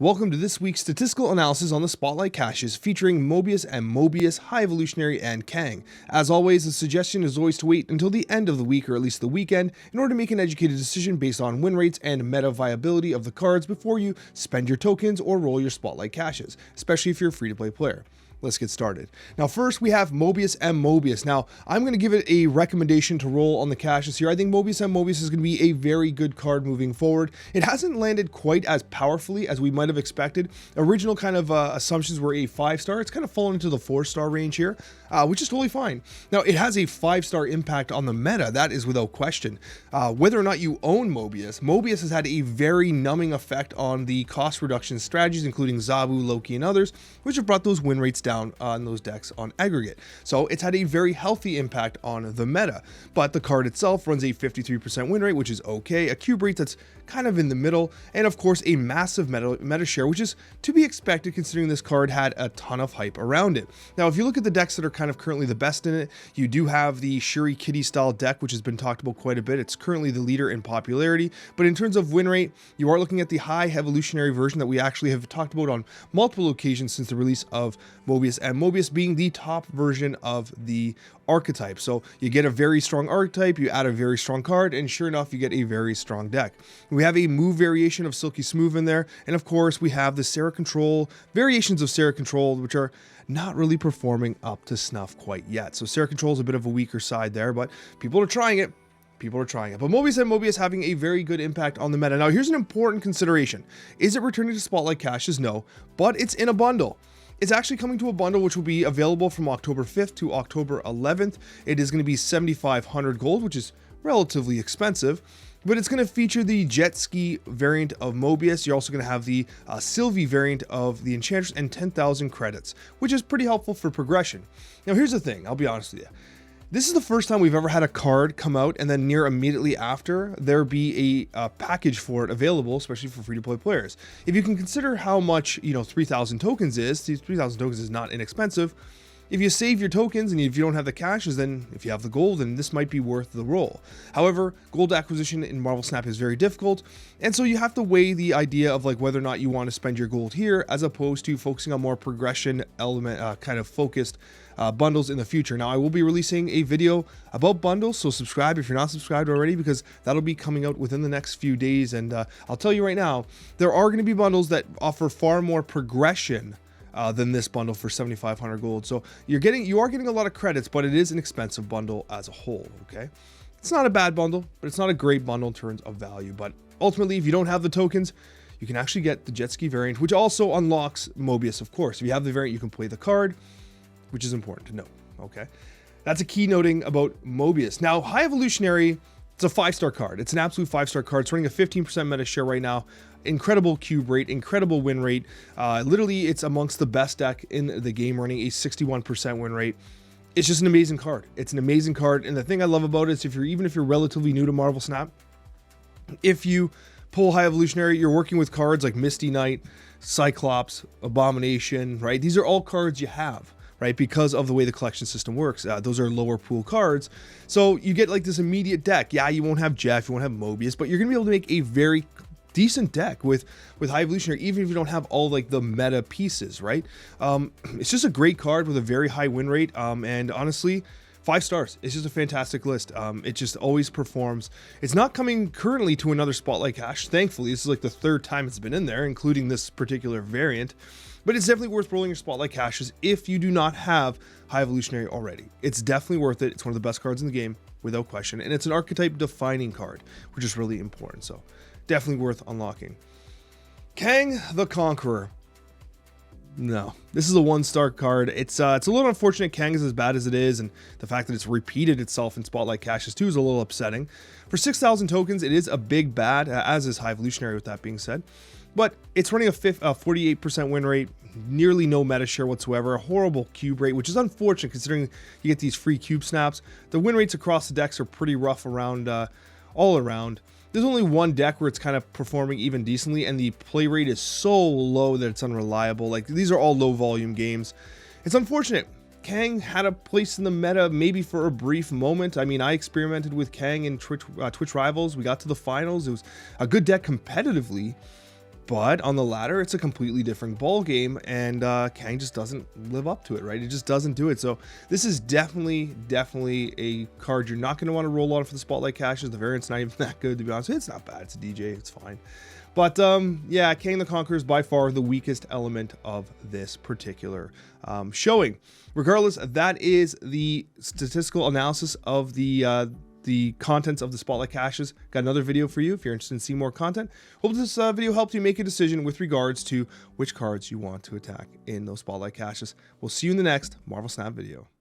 Welcome to this week's statistical analysis on the Spotlight caches featuring Mobius and Mobius, High Evolutionary, and Kang. As always, the suggestion is always to wait until the end of the week or at least the weekend in order to make an educated decision based on win rates and meta viability of the cards before you spend your tokens or roll your Spotlight caches, especially if you're a free-to-play player. Let's get started. Now, first we have Mobius and Mobius. Now, I'm going to give it a recommendation to roll on the caches here. I think Mobius and Mobius is going to be a very good card moving forward. It hasn't landed quite as powerfully as we might have expected. Original kind of assumptions were a 5-star. It's kind of fallen into the 4-star range here, which is totally fine. Now, it has a 5-star impact on the meta. That is without question. Whether or not you own Mobius, Mobius has had a very numbing effect on the cost reduction strategies, including Zabu, Loki, and others, which have brought those win rates down on those decks on aggregate. So it's had a very healthy impact on the meta, but the card itself runs a 53% win rate, which is okay, a cube rate that's kind of in the middle, and of course a massive meta share, which is to be expected considering this card had a ton of hype around it. Now, if you look at the decks that are kind of currently the best in it, you do have the Shuri Kitty style deck, which has been talked about quite a bit. It's currently the leader in popularity, but in terms of win rate, you are looking at the high evolutionary version that we actually have talked about on multiple occasions since the release of Mobius, and Mobius being the top version of the archetype. So you get a very strong archetype, you add a very strong card, and sure enough, you get a very strong deck. We have a move variation of Silky Smooth in there, and of course, we have the Sarah Control, variations of Sarah Control, which are not really performing up to snuff quite yet. So Sarah Control is a bit of a weaker side there, but people are trying it. But Mobius and Mobius having a very good impact on the meta. Now, here's an important consideration. Is it returning to Spotlight caches? No, but it's in a bundle. It's actually coming to a bundle which will be available from October 5th to October 11th. It is going to be 7,500 gold, which is relatively expensive, but it's going to feature the jet ski variant of Mobius. You're also going to have the Sylvie variant of the Enchantress and 10,000 credits, which is pretty helpful for progression. Now, here's the thing. I'll be honest with you. This is the first time we've ever had a card come out and then near immediately after there be a package for it available, especially for free-to-play players. If you can consider how much, 3,000 tokens is, 3,000 tokens is not inexpensive. If you save your tokens and if you don't have the caches, then if you have the gold, then this might be worth the roll. However, gold acquisition in Marvel Snap is very difficult, and so you have to weigh the idea of like whether or not you want to spend your gold here as opposed to focusing on more progression element kind of focused bundles in the future. Now, I will be releasing a video about bundles, so subscribe if you're not subscribed already, because that'll be coming out within the next few days. And I'll tell you right now, there are going to be bundles that offer far more progression than this bundle for 7,500 gold. So you are getting a lot of credits, but it is an expensive bundle as a whole. Okay, it's not a bad bundle, but it's not a great bundle in terms of value. But ultimately, if you don't have the tokens, you can actually get the jet ski variant, which also unlocks Mobius. Of course, if you have the variant, you can play the card, which is important to know. Okay, that's a key noting about Mobius. Now, High Evolutionary, it's a 5-star card. It's an absolute 5-star card. It's running a 15% meta share right now. Incredible cube rate, incredible win rate. Literally, it's amongst the best deck in the game, running a 61% win rate. It's just an amazing card. It's an amazing card, and the thing I love about it is even if you're relatively new to Marvel Snap, if you pull High Evolutionary, you're working with cards like Misty Knight, Cyclops, Abomination, right? These are all cards you have, right? Because of the way the collection system works. Those are lower pool cards. So you get like this immediate deck. Yeah, you won't have Jeff, you won't have Mobius, but you're going to be able to make a very decent deck with High Evolutionary, even if you don't have all like the meta pieces, right? It's just a great card with a very high win rate. And honestly, 5 stars. It's just a fantastic list. It just always performs. It's not coming currently to another Spotlight cache. Thankfully, this is like the 3rd time it's been in there, including this particular variant. But it's definitely worth rolling your Spotlight caches if you do not have High Evolutionary already. It's definitely worth it. It's one of the best cards in the game, without question. And it's an archetype defining card, which is really important. So definitely worth unlocking. Kang the Conqueror. No, this is a 1-star card. It's a little unfortunate Kang is as bad as it is, and the fact that it's repeated itself in Spotlight caches too is a little upsetting. For 6,000 tokens, it is a big bad, as is High Evolutionary with that being said. But it's running a 48% win rate, nearly no meta share whatsoever, a horrible cube rate, which is unfortunate considering you get these free cube snaps. The win rates across the decks are pretty rough around, all around. There's only one deck where it's kind of performing even decently, and the play rate is so low that it's unreliable. Like, these are all low volume games. It's unfortunate. Kang had a place in the meta maybe for a brief moment. I mean, I experimented with Kang in Twitch Rivals. We got to the finals. It was a good deck competitively. But on the latter, it's a completely different ball game, and Kang just doesn't live up to it, right? It just doesn't do it. So this is definitely a card you're not going to want to roll on for the Spotlight caches. The variant's not even that good, to be honest. It's not bad. It's a DJ. It's fine. But yeah, Kang the Conqueror is by far the weakest element of this particular showing. Regardless, that is the statistical analysis of the contents of the Spotlight caches. Got another video for you if you're interested in seeing more content. Hope this video helped you make a decision with regards to which cards you want to attack in those Spotlight caches. We'll see you in the next Marvel Snap video.